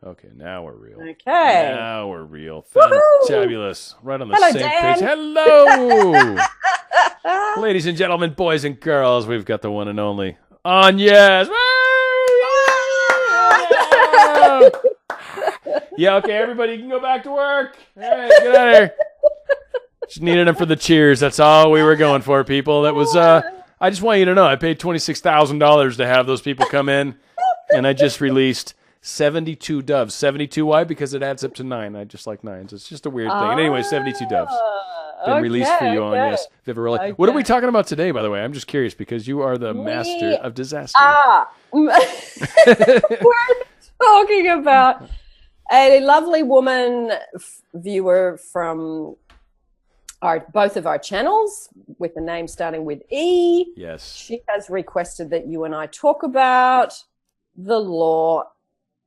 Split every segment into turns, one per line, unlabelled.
Okay, now we're real.
Okay.
Now we're real.
Woohoo!
Fabulous. Right on the
Hello,
same
Dan.
page. Hello! Ladies and gentlemen, boys and girls, we've got the one and only Agnes. Yeah, okay, everybody, you can go back to work. All right, get out of here. Just needed them for the cheers. That's all we were going for, people. That was, I just want you to know, I paid $26,000 to have those people come in, and I just released 72 doves. 72, why? Because it adds up to 9. I just like 9s. It's just a weird thing. And anyway, 72 doves. Been released for you on Yes, Vivarelli. Okay. What are we talking about today, by the way? I'm just curious because you are the master of disaster.
We're talking about a lovely woman viewer from both of our channels with the name starting with E.
Yes.
She has requested that you and I talk about the law.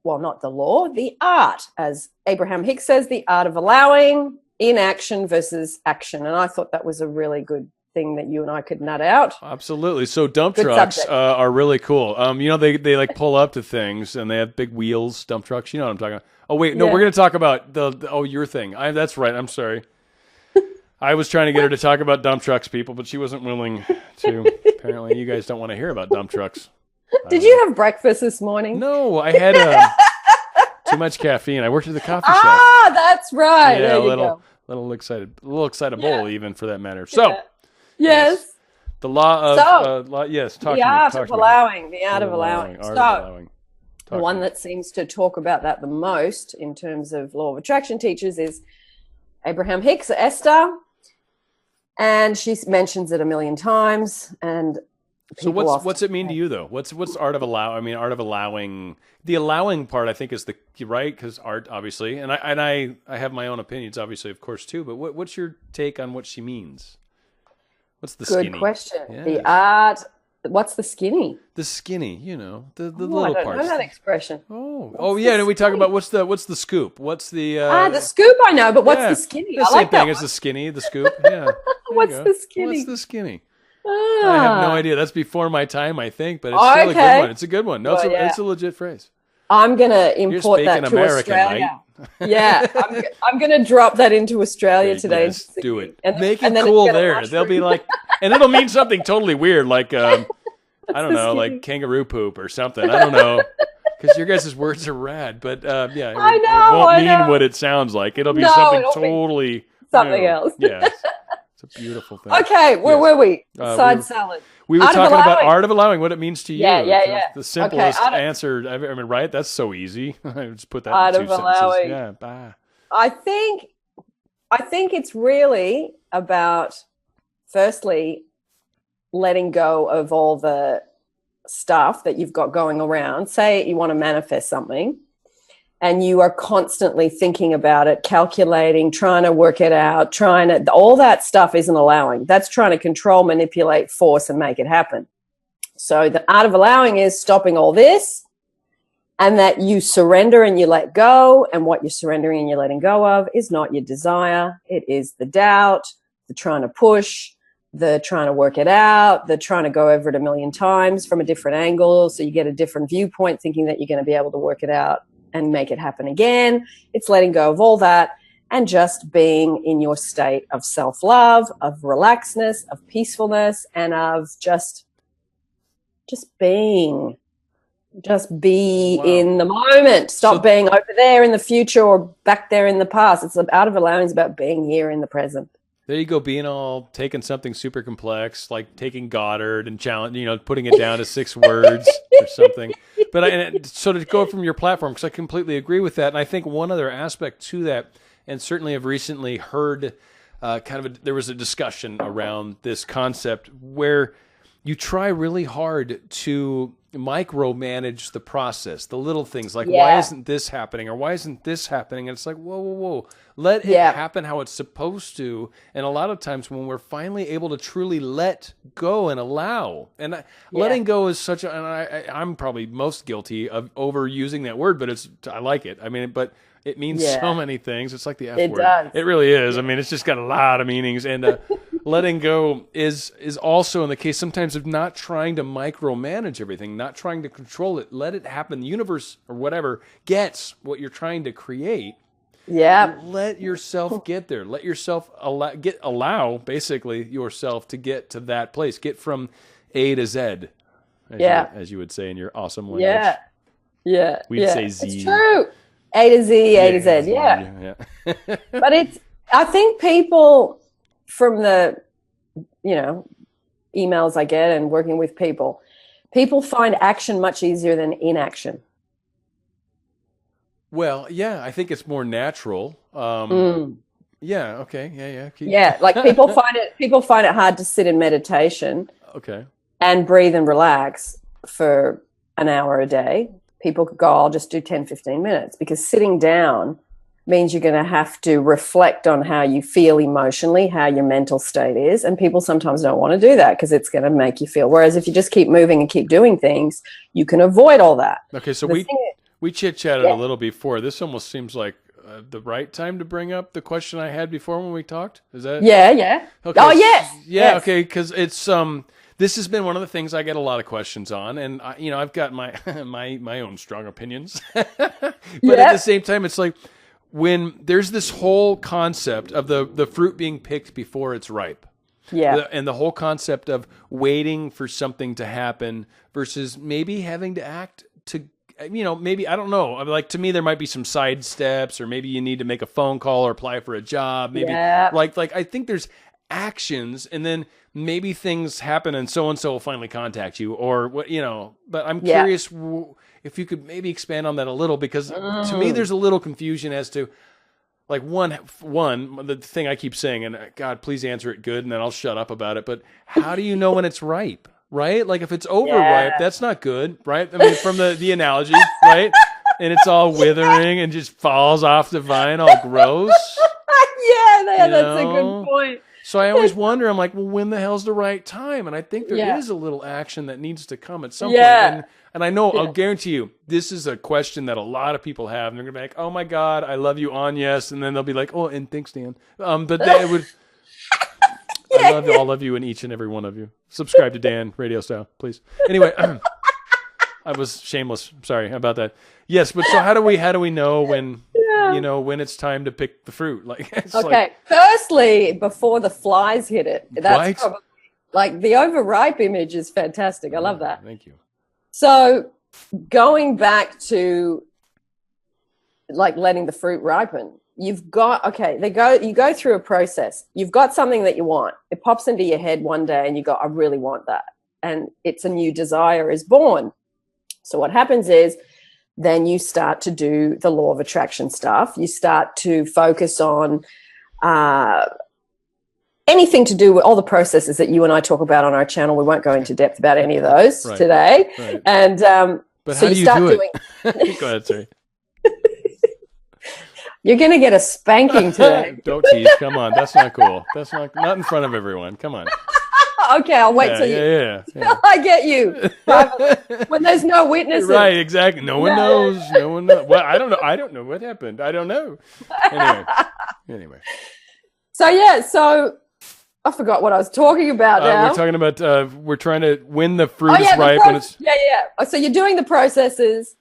Well, not the law, the art, as Abraham Hicks says, the art of allowing, inaction versus action. And I thought that was a really good thing that you and I could nut out.
Absolutely. So dump trucks are really cool. You know, they like pull up to things and they have big wheels, dump trucks. You know what I'm talking about. Oh, wait, no, we're going to talk about your thing. That's right. I'm sorry. I was trying to get her to talk about dump trucks, people, but she wasn't willing to. Apparently, you guys don't want to hear about dump trucks.
Did you have breakfast this morning?
No, I had too much caffeine. I worked at the coffee shop.
Ah, that's right.
Yeah,
there you
go. A little excitable, even for that matter. So,
yes.
The law of
the art of allowing. The art of allowing. So, the one that seems to talk about that the most in terms of law of attraction teachers is Abraham Hicks, Esther, and she mentions it a million times. And
so what's it mean to you though? What's art of allow? I mean, art of allowing. The allowing part, I think, is the right, because art, obviously, and I have my own opinions, obviously, of course, too. But what's your take on what she means? What's the skinny?
Good question.
Yes.
The art. What's the skinny?
The skinny, you know, the little parts. I don't know
that expression.
Oh yeah, and we talk about what's the scoop? What's the
the scoop? I know, but what's the skinny?
The same thing as the skinny, the scoop. Yeah.
What's the skinny?
What's the skinny? I have no idea. That's before my time, I think, but it's still a good one. It's a good one. No, it's a legit phrase.
I'm gonna import that to
American,
Australia. Right? Yeah, I'm gonna drop that into Australia today.
Yes, do it. Make it cool there. They'll be like, and it'll mean something totally weird, like I don't know, like kangaroo poop or something. I don't know, because your guys' words are rad. But yeah, it won't mean what it sounds like. It'll be something totally
else.
Yes. It's a beautiful thing.
Okay, where were we? Salad.
We were talking about art of allowing, what it means to you.
Yeah.
The simplest answer. I mean, right? That's so easy. I just put that
art
in 2 sentences.
Allowing.
Yeah. Bye.
I think it's really about, firstly, letting go of all the stuff that you've got going around. Say you want to manifest something and you are constantly thinking about it, calculating, trying to work it out, all that stuff isn't allowing. That's trying to control, manipulate, force, and make it happen. So the art of allowing is stopping all this, and that you surrender and you let go, and what you're surrendering and you're letting go of is not your desire. It is the doubt, the trying to push, the trying to work it out, the trying to go over it a million times from a different angle so you get a different viewpoint, thinking that you're going to be able to work it out and make it happen again. It's letting go of all that and just being in your state of self-love, of relaxedness, of peacefulness, and of just being. Just be in the moment. Stop being over there in the future or back there in the past. It's out of allowing. It's about being here in the present.
There you go, taking something super complex, like taking Goddard and putting it down to 6 words or something. But so to go from your platform, because I completely agree with that. And I think one other aspect to that, and certainly have recently heard there was a discussion around this concept where you try really hard to micromanage the process, the little things like, why isn't this happening? Or why isn't this happening? And it's like, whoa. Let it happen how it's supposed to. And a lot of times when we're finally able to truly let go and allow, and letting go is such and I'm probably most guilty of overusing that word, but I like it. I mean, but it means so many things. It's like the F word.
Does.
It really is. I mean, it's just got a lot of meanings. And letting go is also in the case sometimes of not trying to micromanage everything, not trying to control it. Let it happen. The universe or whatever gets what you're trying to create.
Yeah.
Let yourself get there. Let yourself allow basically yourself to get to that place. Get from A to Z. As you would say in your awesome language.
Yeah.
We'd say Z.
It's true. A to Z, A to Z. Yeah. But I think people from the, emails I get and working with people find action much easier than inaction.
Well, yeah, I think it's more natural. Yeah. Okay. Yeah.
Like people find it hard to sit in meditation.
Okay.
And breathe and relax for an hour a day. People could go, I'll just do 10, 15 minutes, because sitting down means you're going to have to reflect on how you feel emotionally, how your mental state is. And people sometimes don't want to do that because it's going to make you feel. Whereas if you just keep moving and keep doing things, you can avoid all that.
Okay, so we chit-chatted a little before. This almost seems like the right time to bring up the question I had before when we talked. Is that?
Yeah.
Okay.
Oh, yes.
Yeah, yes. Okay, because it's this has been one of the things I get a lot of questions on, and I've got my my own strong opinions. But at the same time, it's like when there's this whole concept of the fruit being picked before it's ripe. Yeah. And the whole concept of waiting for something to happen versus maybe having to act to, maybe, I don't know. Like, to me, there might be some side steps, or maybe you need to make a phone call or apply for a job. Maybe like I think there's actions, and then maybe things happen and so-and-so will finally contact you, or what, but I'm curious if you could maybe expand on that a little, because to me, there's a little confusion as to, like, one, the thing I keep saying, and God, please answer it good, and then I'll shut up about it. But how do you know when it's ripe, right? Like, if it's overripe, that's not good, right? I mean, from the analogy, right? And it's all withering and just falls off the vine, all gross.
That's a good point.
So I always wonder, I'm like, well, when the hell's the right time? And I think there is a little action that needs to come at some point. And I know, I'll guarantee you, this is a question that a lot of people have. And they're going to be like, oh my God, I love you, Agnes. And then they'll be like, oh, and thanks, Dan. But they would, I'll love you in each and every one of you. Subscribe to Dan, RadioStyle, please. Anyway, I was shameless. Sorry about that. Yes, but so how do we know when, when it's time to pick the fruit? Like,
firstly, before the flies hit it, that's probably, like, the overripe image is fantastic. I love that.
Thank you.
So going back to, like, letting the fruit ripen, you've got, you go through a process. You've got something that you want. It pops into your head one day and you go, I really want that. And it's a new desire is born. So what happens is, then you start to do the law of attraction stuff. You start to focus on anything to do with all the processes that you and I talk about on our channel. We won't go into depth about any of those today. Right. And
but
so
how do you do it? Go ahead, sorry.
You're going to get a spanking today.
Don't tease. Come on. That's not cool. That's not in front of everyone. Come on.
Okay, I'll wait till I get you. When there's no witnesses.
Right, exactly. No one knows. No one knows. Well, I don't know. I don't know what happened. I don't know. Anyway.
So I forgot what I was talking about now.
We're talking about we're trying to when the fruit is ripe. And it's...
So you're doing the processes.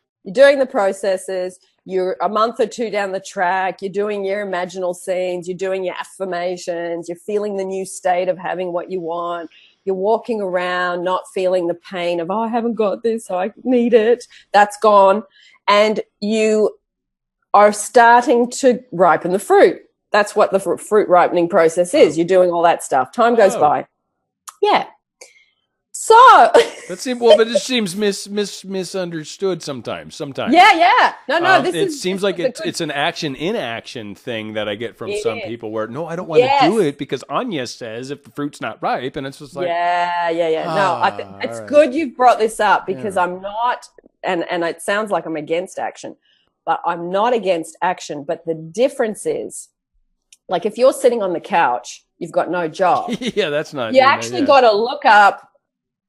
You're a month or two down the track. You're doing your imaginal scenes. You're doing your affirmations. You're feeling the new state of having what you want. You're walking around not feeling the pain of, I haven't got this, so I need it. That's gone. And you are starting to ripen the fruit. That's what the fruit ripening process is. You're doing all that stuff. Time goes by. Yeah. So
but it seems misunderstood sometimes.
Yeah. No.
It seems like it's an action inaction thing that I get from some people where no, I don't want to do it because Agnes says if the fruit's not ripe, and it's just like
No, it's good you've brought this up because I'm not, and it sounds like I'm against action, but I'm not against action. But the difference is, like, if you're sitting on the couch, you've got no job.
That's not.
You actually got to look up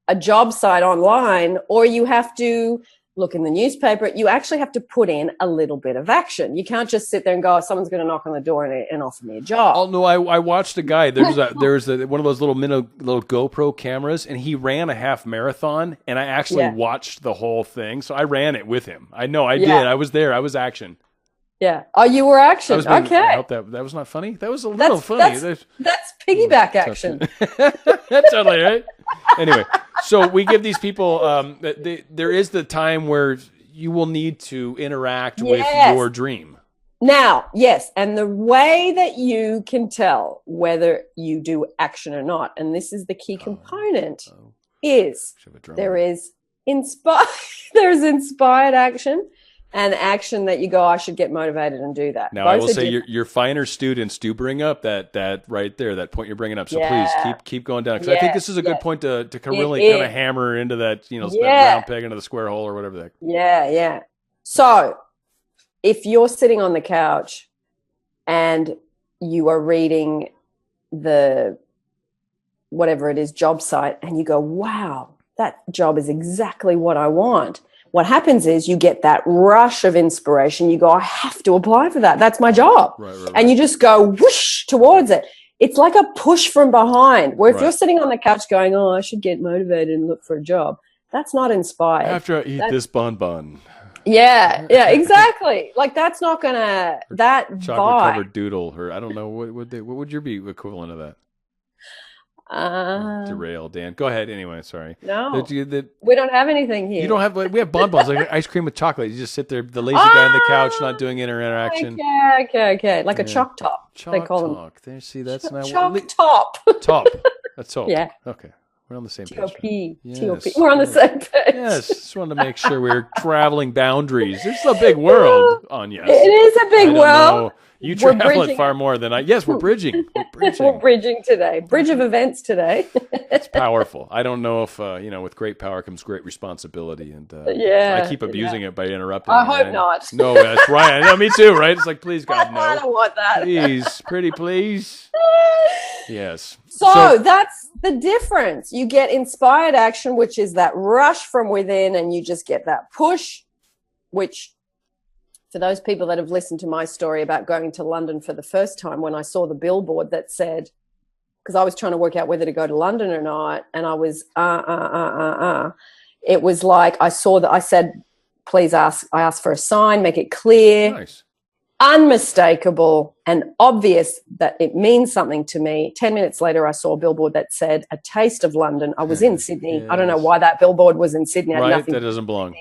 a job site online, or you have to look in the newspaper. You actually have to put in a little bit of action. You can't just sit there and go, oh, someone's going to knock on the door and offer me a job.
Oh no, I watched a guy. There's one of those little GoPro cameras, and he ran a half marathon, and I actually watched the whole thing. So I ran it with him. I know I did. I was there. I was action.
Yeah. Oh, you were action. Okay.
I hope that was not funny. That was a little funny.
That's piggyback action.
That's totally right. Anyway, so we give these people. There is the time where you will need to interact with your dream.
Now, yes, and the way that you can tell whether you do action or not, and this is the key component, is there is inspired action. And action that you go, I should get motivated and do that.
Now, I will say your finer students do bring up that right there, that point you're bringing up. So please keep going down. Because I think this is a good point to really kind of hammer into that, that round peg into the square hole or whatever that.
Yeah. So if you're sitting on the couch and you are reading the whatever it is job site and you go, wow, that job is exactly what I want. What happens is you get that rush of inspiration. You go, I have to apply for that. That's my job. Right. And you just go whoosh towards it. It's like a push from behind, where if you're sitting on the couch going, oh, I should get motivated and look for a job, that's not inspired.
After I eat this bonbon.
Yeah, exactly. Like that's not going to, that
chocolate-covered doodle, or I don't know, what would your be equivalent of that? Derail, Dan. Go ahead. Anyway, sorry.
No, we don't have anything here.
You don't have. We have bonbons, like ice cream with chocolate. You just sit there, the lazy guy on the couch, not doing interaction.
Okay. Like a chalk top. They call them.
There, see, that's not
chalk top.
Top. That's all.
Yeah.
Okay. We're on the same
page.
Yes.
T-O-P. We're on the same page.
Yes. Just wanted to make sure we're traveling boundaries. It's a big world, Anya.
It is a big world.
You travel it far more than I. Yes, we're bridging.
We're bridging today. Bridge of events today.
It's powerful. I don't know if with great power comes great responsibility, and I keep abusing it by interrupting.
I hope not.
No, that's right. I know, me too. Right? It's like, please, God, no.
I don't want that.
Please, pretty please. Yes.
So that's the difference. You get inspired action, which is that rush from within, and you just get that push, which. For those people that have listened to my story about going to London for the first time, when I saw the billboard that said, because I was trying to work out whether to go to London or not, and I was, it was like I saw that I said, please ask, I asked for a sign, make it clear, unmistakable and obvious that it means something to me. 10 minutes later, I saw a billboard that said, a taste of London. I was in Sydney. Yes. I don't know why that billboard was in Sydney.
Right, that doesn't belong.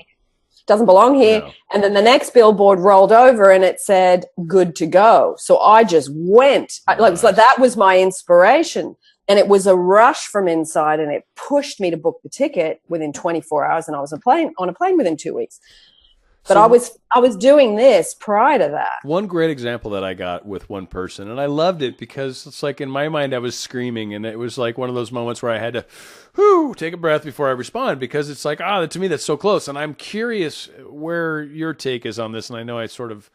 Doesn't belong here. No. And then the next billboard rolled over and it said, good to go. So I just went. So that was my inspiration. And it was a rush from inside, and it pushed me to book the ticket within 24 hours. And I was on a plane within 2 weeks. But I was doing this prior to that.
One great example that I got with one person, and I loved it because it's like in my mind I was screaming, and it was like one of those moments where I had to take a breath before I respond, because it's like, to me that's so close. And I'm curious where your take is on this, and I know I sort of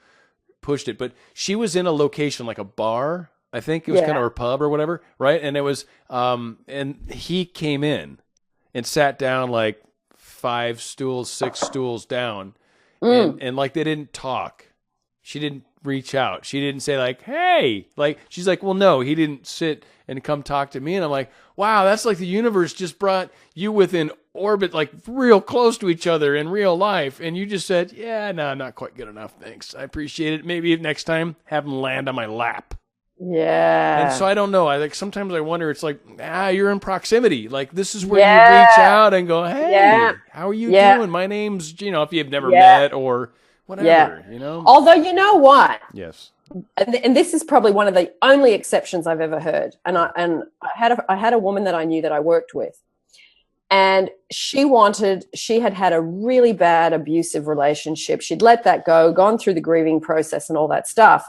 pushed it, but she was in a location like a bar, I think it was kind of her pub or whatever, right? And it was and he came in and sat down like 6 stools down. And like they didn't talk. She didn't reach out. She didn't say like, hey, like she's like, well, no, he didn't sit and come talk to me. And I'm like, wow, that's like the universe just brought you within orbit, like real close to each other in real life. And you just said, yeah, no, not quite good enough. Thanks. I appreciate it. Maybe next time have him land on my lap.
Yeah.
And so I don't know. Sometimes I wonder, it's like, you're in proximity. Like this is where you reach out and go, hey, how are you doing? My name's, if you've never met or whatever,
Although, you know what?
Yes.
And this is probably one of the only exceptions I've ever heard. And I had a woman that I knew that I worked with, and she had a really bad abusive relationship. She'd let that go, gone through the grieving process and all that stuff.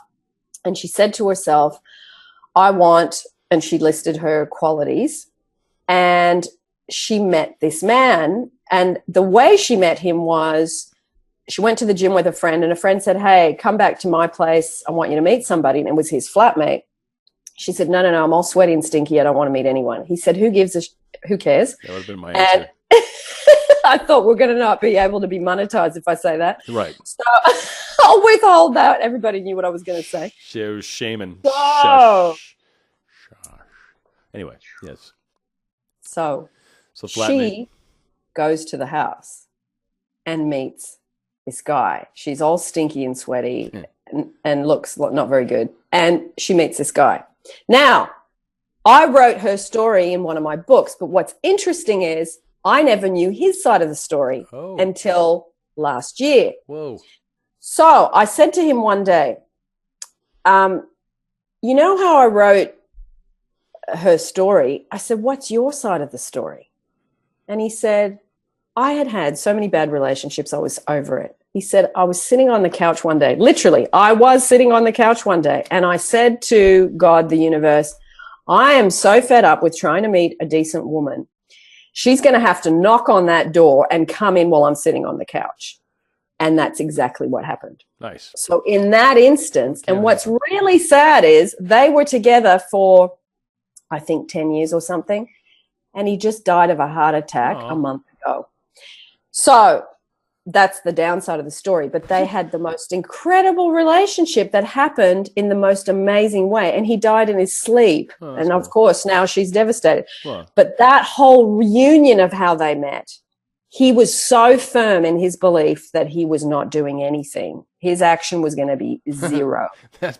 And she said to herself, and she listed her qualities, and she met this man. And the way she met him was she went to the gym with a friend, and a friend said, hey, come back to my place. I want you to meet somebody. And it was his flatmate. She said, no, I'm all sweaty and stinky. I don't want to meet anyone. He said, who cares?
That would have been my answer.
I thought we're going to not be able to be monetized if I say that.
Right.
So I'll withhold that. Everybody knew what I was going to say.
She was shaming.
So,
Shush. Anyway, yes.
So
flattening.
she goes to the house and meets this guy. She's all stinky and sweaty and looks not very good. And she meets this guy. Now, I wrote her story in one of my books, but what's interesting is I never knew his side of the story until last year.
Whoa.
So I said to him one day, you know how I wrote her story? I said, what's your side of the story? And he said, I had so many bad relationships, I was over it. He said, I was sitting on the couch one day, literally, I was sitting on the couch one day, and I said to God, the universe, I am so fed up with trying to meet a decent woman. She's going to have to knock on that door and come in while I'm sitting on the couch. And that's exactly what happened.
Nice.
So in that instance, and what's really sad is they were together for, I think, 10 years or something, and he just died of a heart attack a month ago. So that's the downside of the story. But they had the most incredible relationship that happened in the most amazing way. And he died in his sleep. And of course, now she's devastated. Wow. But that whole reunion of how they met, he was so firm in his belief that he was not doing anything. His action was going to be zero.
That's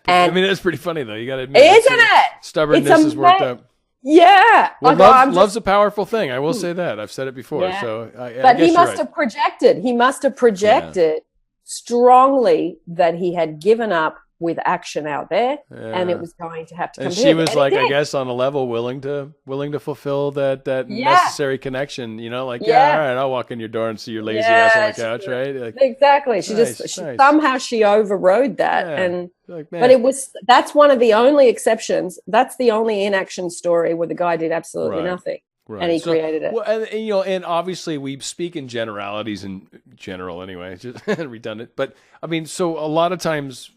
pretty funny, though. You got to admit,
isn't it?
Stubbornness is worked up.
Yeah.
Well, love's a powerful thing. I will say that. I've said it before. Yeah. So,
but he must have projected. He must have projected strongly that he had given up with action out there, and it was going to have to come.
And she was like, I guess, on a level willing to fulfill that necessary connection. You know, like all right, I'll walk in your door and see your lazy ass on the couch, right? Like,
exactly. She somehow she overrode that, and but that's one of the only exceptions. That's the only inaction story where the guy did absolutely nothing. Right. And he created it.
Well, and obviously we speak in generalities in general anyway, it's just redundant. But I mean, so a lot of times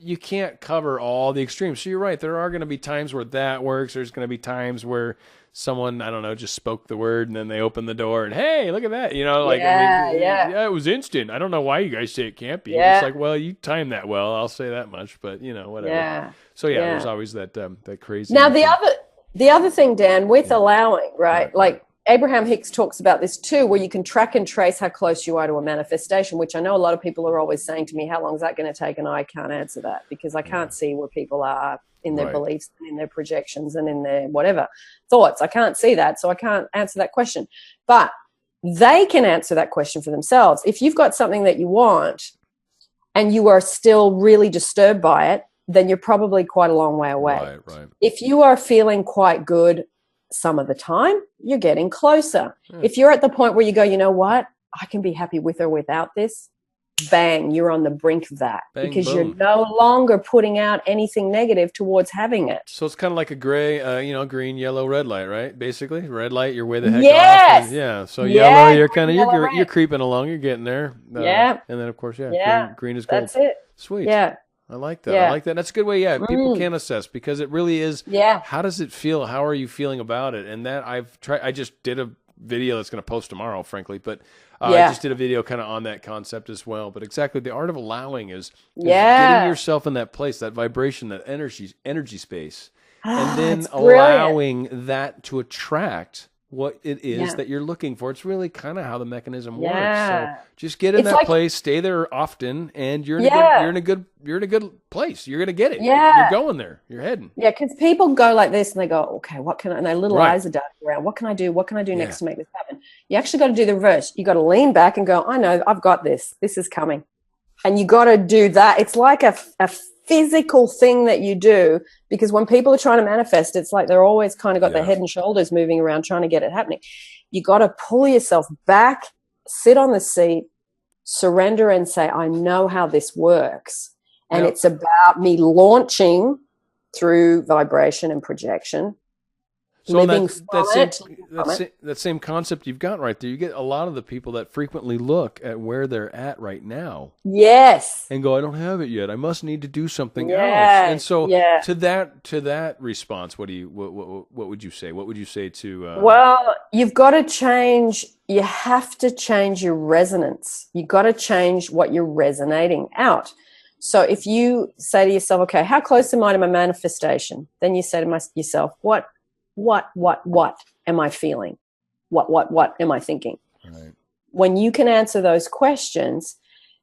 you can't cover all the extremes. So you're right. There are going to be times where that works. There's going to be times where someone, I don't know, just spoke the word and then they open the door and, hey, look at that. You know, like, it was instant. I don't know why you guys say it can't be. It's like, well, you timed that well. I'll say that much, but whatever. Yeah. So there's always that crazy.
Now the other thing, Dan, with allowing, right? Like Abraham Hicks talks about this too, where you can track and trace how close you are to a manifestation, which I know a lot of people are always saying to me, how long is that going to take? And I can't answer that because I can't see where people are in their beliefs and in their projections and in their whatever thoughts. I can't see that, so I can't answer that question. But they can answer that question for themselves. If you've got something that you want and you are still really disturbed by it, then you're probably quite a long way away. Right. If you are feeling quite good some of the time, you're getting closer. If you're at the point where you go, you know what, I can be happy with or without this, bang, you're on the brink of that. Bang, because boom. You're no longer putting out anything negative towards having it.
So it's kind of like a gray, green, yellow, red light, right? Basically, red light, you're way the heck off. And, so yellow, you're kind of you're creeping along, you're getting there. And then of course, green is gold.
That's it.
Sweet.
Yeah.
I like that. I like that. That's a good way. Yeah, people can assess because it really is. Yeah. How does it feel? How are you feeling about it? And that I've tried. I just did a video that's going to post tomorrow, frankly, but I just did a video kind of on that concept as well. But exactly, the art of allowing is getting yourself in that place, that vibration, that energy space, and then allowing that to attract what it is that you're looking for. It's really kind of how the mechanism works. So just get in that place, stay there often, and you're in a good place. You're gonna get it. Yeah. You're going there. You're heading.
Yeah, because people go like this and they go, okay, what can I, and their little eyes are darting around. What can I do? What can I do next to make this happen? You actually got to do the reverse. You got to lean back and go, I know, I've got this. This is coming. And you got to do that. It's like a physical thing that you do, because when people are trying to manifest, it's like they're always kind of got their head and shoulders moving around trying to get it happening. You got to pull yourself back, sit on the seat, surrender and say, I know how this works. And it's about me launching through vibration and projection
So
living
that same concept you've got right there. You get a lot of the people that frequently look at where they're at right now.
Yes.
And go, I don't have it yet. I must need to do something else. And so to that response, what would you say? What would you say to
Well, you've got to change. You have to change your resonance. You've got to change what you're resonating out. So if you say to yourself, okay, how close am I to my manifestation? Then you say to yourself, what am I feeling? What am I thinking?
Right.
When you can answer those questions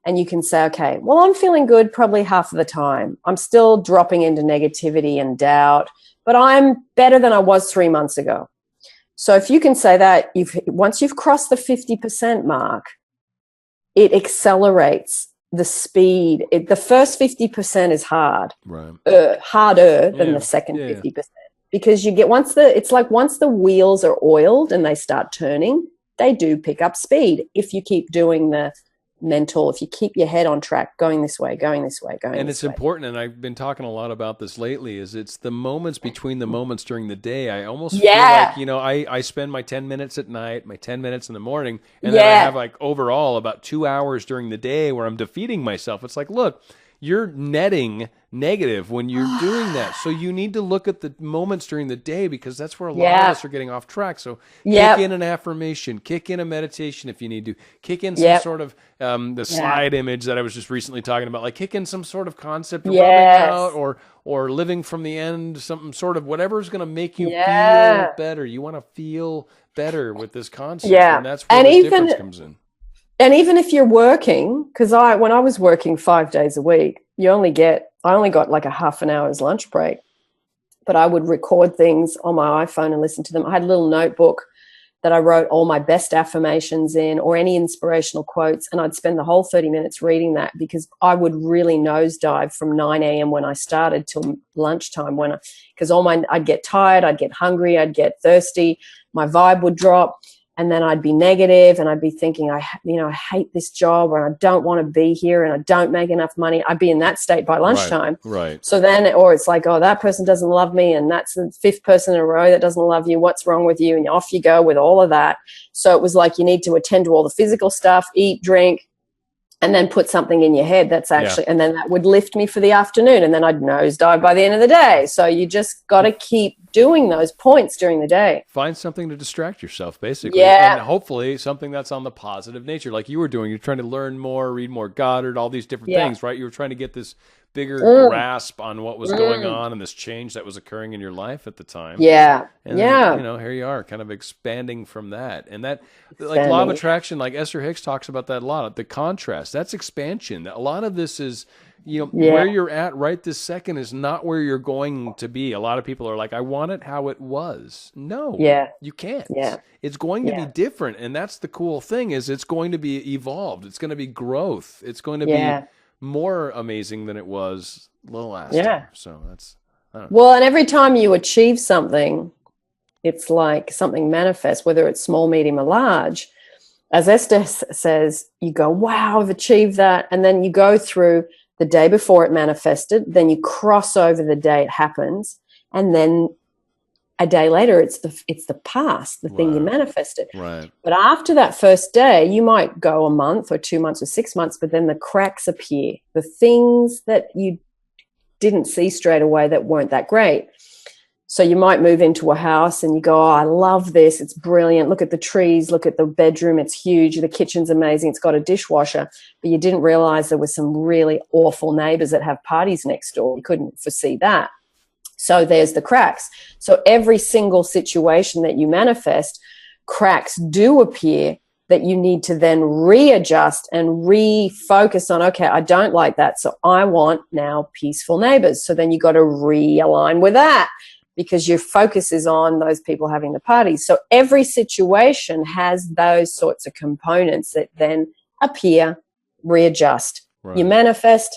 and you can say, okay, well, I'm feeling good probably half of the time. I'm still dropping into negativity and doubt, but I'm better than I was 3 months ago. So if you can say that, once you've crossed the 50% mark, it accelerates the speed. The first 50% is hard,
right?
Harder than the second 50%, because you get once the wheels are oiled and they start turning, they do pick up speed if you keep doing the mental, if you keep your head on track, going this way. And
it's important, and I've been talking a lot about this lately, is it's the moments between the moments during the day. I almost feel like, I spend my 10 minutes at night, my 10 minutes in the morning, and then I have like overall about 2 hours during the day where I'm defeating myself. It's like, look, you're netting negative when you're doing that. So you need to look at the moments during the day, because that's where a lot of us are getting off track. So kick in an affirmation, kick in a meditation if you need to, kick in some sort of the slide image that I was just recently talking about, like kick in some sort of concept of rubbing out or living from the end, something sort of whatever's going to make you feel better. You want to feel better with this concept. And that's where the difference comes in.
And even if you're working, because when I was working 5 days a week, I only got like a half an hour's lunch break, but I would record things on my iPhone and listen to them. I had a little notebook that I wrote all my best affirmations in, or any inspirational quotes, and I'd spend the whole 30 minutes reading that, because I would really nosedive from 9 a.m. when I started till lunchtime, because I'd get tired, I'd get hungry, I'd get thirsty, my vibe would drop. And then I'd be negative, and I'd be thinking, I hate this job, or I don't want to be here, and I don't make enough money. I'd be in that state by lunchtime.
Right.
So then, or it's like, oh, that person doesn't love me, and that's the 5th person in a row that doesn't love you. What's wrong with you? And off you go with all of that. So it was like, you need to attend to all the physical stuff, eat, drink, and then put something in your head that's actually, and then that would lift me for the afternoon, and then I'd nosedive by the end of the day. So you just got to keep doing those points during the day.
Find something to distract yourself, basically. And hopefully something that's on the positive nature, like you were doing. You're trying to learn more, read more Goddard, all these different things, right? You were trying to get this bigger grasp on what was going on and this change that was occurring in your life at the time. And then, here you are, kind of expanding from that. And that, like law of attraction, like Ester Hicks talks about that a lot. The contrast, that's expansion. A lot of this is, where you're at right this second is not where you're going to be. A lot of people are like, I want it how it was. No, you can't. It's going to be different. And that's the cool thing, is it's going to be evolved. It's going to be growth. It's going to be more amazing than it was the last time. So that's, I don't know.
Well, and every time you achieve something, it's like something manifests, whether it's small, medium, or large. As Esther says, you go, wow, I've achieved that. And then you go through the day before it manifested, then you cross over the day it happens, and then a day later it's the past, the thing you manifested.
Right.
But after that first day, you might go a month or 2 months or 6 months, but then the cracks appear, the things that you didn't see straight away that weren't that great. So you might move into a house and you go, oh, I love this. It's brilliant. Look at the trees. Look at the bedroom. It's huge. The kitchen's amazing. It's got a dishwasher. But you didn't realize there were some really awful neighbors that have parties next door. You couldn't foresee that. So there's the cracks. So every single situation that you manifest, cracks do appear that you need to then readjust and refocus on, okay, I don't like that. So I want now peaceful neighbors. So then you got to realign with that, because your focus is on those people having the parties. So every situation has those sorts of components that then appear, readjust. Right. You manifest,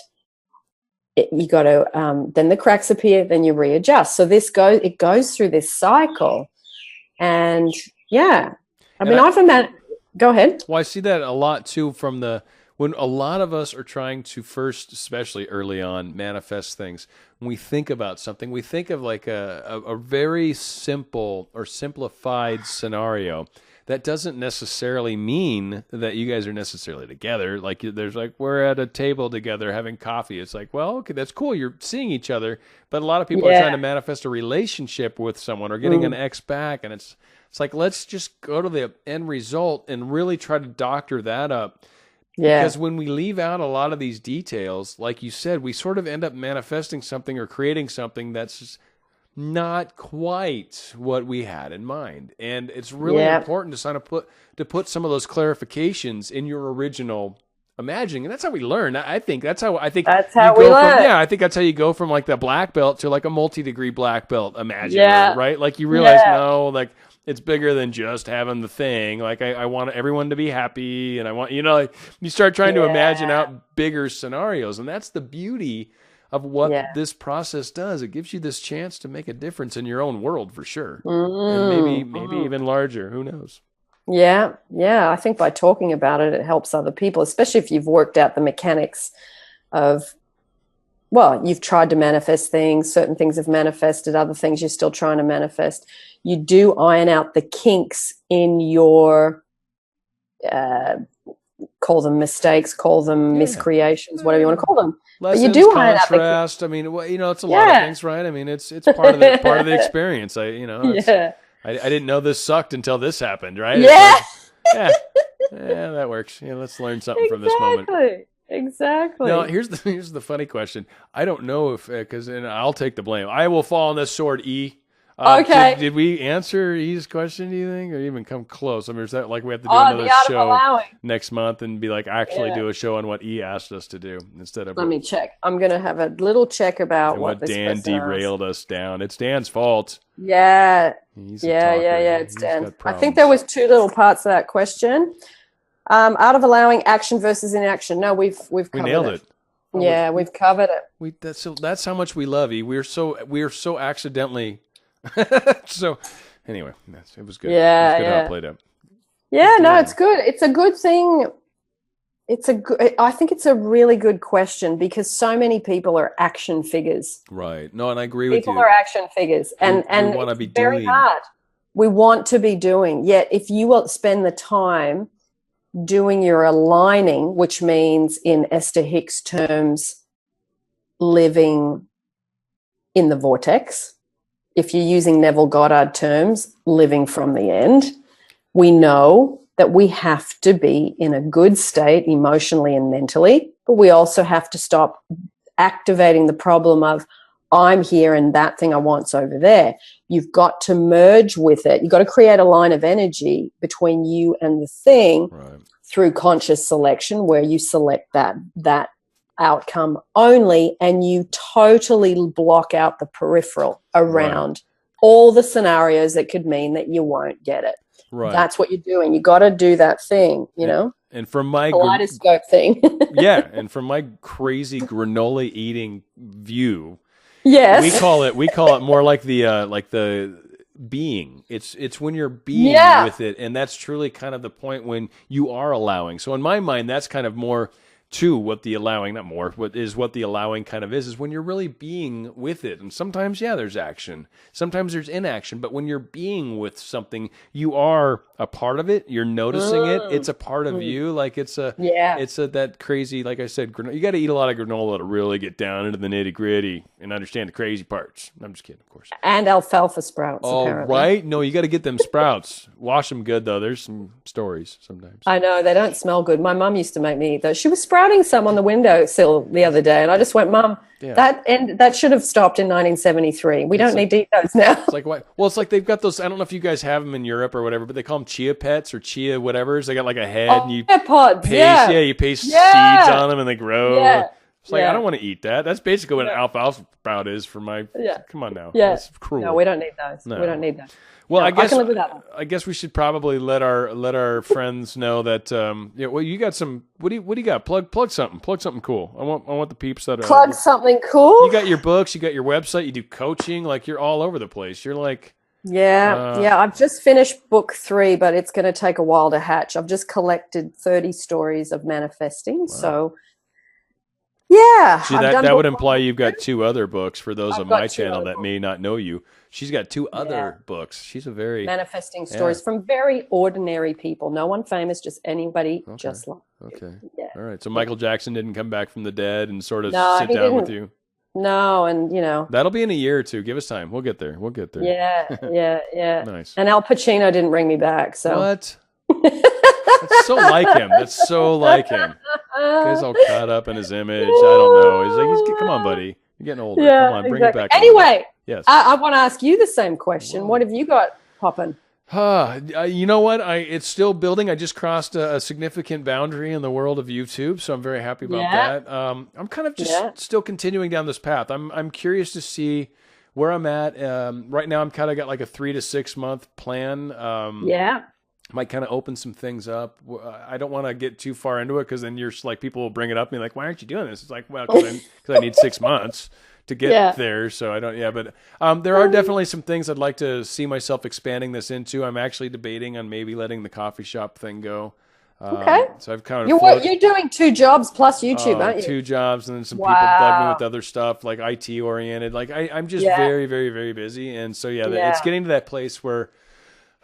you got to, then the cracks appear, then you readjust. So it goes through this cycle. And go ahead.
Well, I see that a lot too from when a lot of us are trying to first, especially early on, manifest things, when we think about something, we think of like a very simple or simplified scenario. That doesn't necessarily mean that you guys are necessarily together. Like there's like, we're at a table together having coffee. It's like, well, okay, that's cool. You're seeing each other. But a lot of people are trying to manifest a relationship with someone or getting an ex back. And it's like, let's just go to the end result and really try to doctor that up. Yeah. Because when we leave out a lot of these details, like you said, we sort of end up manifesting something or creating something that's just not quite what we had in mind. And it's really important to kind of put some of those clarifications in your original imagining. And that's how we learn. I think that's how we learn. Yeah, I think that's how you go from like the black belt to like a multi-degree black belt imaginer, right? Like you realize, no, like it's bigger than just having the thing. Like I want everyone to be happy, and I want, like you start trying to imagine out bigger scenarios. And that's the beauty of what this process does. It gives you this chance to make a difference in your own world for sure. And maybe even larger. Who knows?
Yeah. Yeah. I think by talking about it, it helps other people, especially if you've worked out the mechanics of, well, you've tried to manifest things, certain things have manifested, other things you're still trying to manifest. You do iron out the kinks in your, call them mistakes, call them miscreations, whatever you want to call them.
Lessons,
but you do
contrast. I mean, it's a lot of things, right? I mean, it's part of the experience. I didn't know this sucked until this happened, right?
Yeah.
Like, that works. Yeah, let's learn something from this moment.
Exactly.
Now, here's the funny question. I don't know if, and I'll take the blame. I will fall on this sword, E.
Okay.
Did we answer E's question, do you think, or even come close? I mean, is that like we have to do another show next month and be like, actually do a show on what E asked us to do instead of...
Let me check. I'm going to have a little check about what this
Dan derailed us down. It's Dan's fault.
Yeah. It's Dan. I think there was 2 little parts of that question. Out of allowing action versus inaction. No, we've covered it. We nailed it. Yeah, we've covered it.
That's how much we love E. We're so accidentally... So anyway, it was good.
Yeah,
it was good how it played out.
Yeah, no, it's good. It's a good thing. I think it's a really good question because so many people are action figures.
Right. No, and I agree with you.
People are action figures, and
we want to be
very
doing.
Hard. We want to be doing. Yet, if you will spend the time doing your aligning, which means in Ester Hicks terms, living in the vortex. If you're using Neville Goddard terms, living from the end, we know that we have to be in a good state emotionally and mentally, but we also have to stop activating the problem of I'm here and that thing I want's over there. You've got to merge with it. You've got to create a line of energy between you and the thing through conscious selection where you select that outcome only, and you totally block out the peripheral around all the scenarios that could mean that you won't get it. Right. That's what you're doing. You got to do that thing,
And from my
kaleidoscope thing.
And from my crazy granola eating view,
yes,
we call it more like the being. It's when you're being with it, and that's truly kind of the point when you are allowing. So in my mind, that's kind of more to what the allowing, not more, what the allowing kind of is when you're really being with it. And sometimes, there's action. Sometimes there's inaction. But when you're being with something, you are a part of it. You're noticing it. It's a part of you. Like it's that crazy, like I said, you got to eat a lot of granola to really get down into the nitty gritty and understand the crazy parts. I'm just kidding, of course.
And alfalfa sprouts, apparently.
Right? No, you got to get them sprouts. Wash them good, though. There's some stories sometimes.
I know. They don't smell good. My mum used to make me eat those. She was sprouting some on the windowsill the other day, and I just went, Mum, that should have stopped in 1973. We don't need to eat those now.
It's like why? Well, it's like they've got those. I don't know if you guys have them in Europe or whatever, but they call them chia pets or chia whatever's. They got like a head, and you
pods.
You paste seeds on them, and they grow. Yeah. It's like I don't want to eat that. That's basically what an alfalfa sprout is for my. Come on now. That's cruel.
No, we don't need those. No. We don't need that.
Well, I can live with that one. I guess we should probably let our friends know that you got some. What do you got? Plug something. Plug something cool. I want the peeps that
plug something cool.
You got your books. You got your website. You do coaching. Like you're all over the place. You're like
Yeah. I've just finished book 3, but it's going to take a while to hatch. I've just collected 30 stories of manifesting. Wow. So, yeah.
See, that would imply you've got 2 other books for those on my channel that may not know you. She's got 2 other books. She's a very...
manifesting stories from very ordinary people. No one famous, just anybody just like you.
Okay.
Yeah.
All right. So Michael Jackson didn't come back from the dead and sort of sit down with you?
No, and
that'll be in a year or 2. Give us time. We'll get there.
Yeah.
Nice.
And Al Pacino didn't bring me back. So
what? That's so like him. That's so like him. Guy's all caught up in his image. I don't know. He's like, come on, buddy. You're getting older.
Yeah,
come on, bring it back.
Anyway,
yes.
I want to ask you the same question. Whoa. What have you got popping?
You know what? It's still building. I just crossed a significant boundary in the world of YouTube, so I'm very happy about that. I'm kind of just still continuing down this path. I'm curious to see where I'm at. Right now, I'm kind of got like a 3 to 6 month plan. Might kind of open some things up. I don't want to get too far into it because then you're like, people will bring it up and be like, why aren't you doing this? It's like, well, because I need 6 months to get there. So I don't, but there are definitely some things I'd like to see myself expanding this into. I'm actually debating on maybe letting the coffee shop thing go.
Okay.
So I've kind of
you're doing 2 jobs plus YouTube, aren't you?
2 jobs, and then some people bug me with other stuff like IT oriented. Like I'm just very, very, very busy, and so it's getting to that place where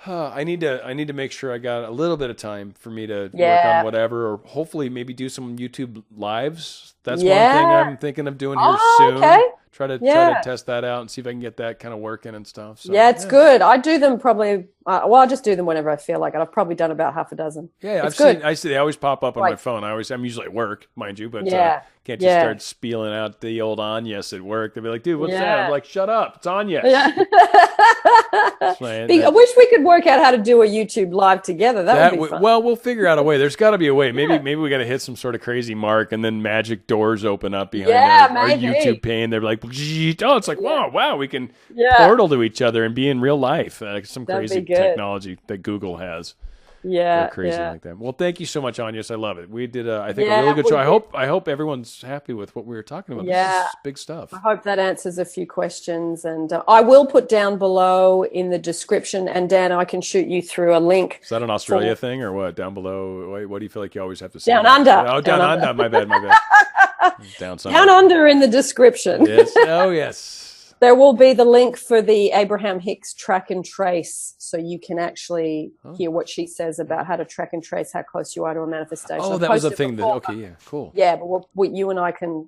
I need to make sure I got a little bit of time for me to work on whatever, or hopefully maybe do some YouTube lives. That's one thing I'm thinking of doing here soon. Okay. Try to test that out and see if I can get that kind of working and stuff. So, it's
good. I do them probably. I just do them whenever I feel like it. I've probably done about half a dozen.
Yeah, I see they always pop up on my phone. I'm usually at work, mind you, but can't just start spieling out the old Agnes at work. They'll be like, dude, what's that? I'm like, shut up, it's Agnes. Yeah.
I wish we could work out how to do a YouTube live together. That would be fun.
Well, we'll figure out a way. There's got to be a way. Maybe we got to hit some sort of crazy mark, and then magic doors open up behind our YouTube pane. They're like, oh, it's like, wow, we can portal to each other and be in real life. Some crazy technology that Google has.
Yeah,
crazy like that. Well, thank you so much, Agnes. I love it. We did, I think, a really good show. I hope everyone's happy with what we were talking about.
Yeah,
this is big stuff.
I hope that answers a few questions, and I will put down below in the description. And Dan, I can shoot you through a link.
Is that an Australia thing or what? Down below, what do you feel like you always have to say?
Down under.
Oh, down under. My bad.
Down under in the description.
Yes. Oh, yes.
There will be the link for the Abraham Hicks track and trace, so you can actually hear what she says about how to track and trace how close you are to a manifestation.
Oh, that was a thing. Cool.
Yeah, but you and I can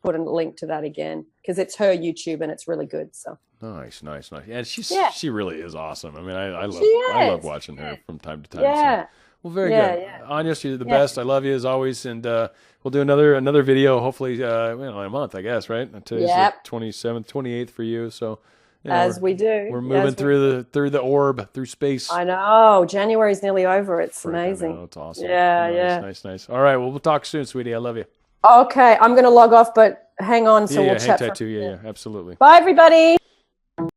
put a link to that again because it's her YouTube and it's really good. So
nice. Yeah, she really is awesome. I mean, I love watching her from time to time.
Yeah.
So. Well, very good. Agnes, you're the best. I love you as always. And we'll do another video, hopefully, in a month, I guess, right? Today's the 27th, 28th for you. So,
as we do.
We're moving through the orb, through space.
I know. January's nearly over. It's amazing.
It's awesome.
Yeah.
Nice. All right. Well, we'll talk soon, sweetie. I love you.
Okay. I'm going to log off, but hang on. So we'll chat.
Hang tight too. Yeah, absolutely.
Bye, everybody.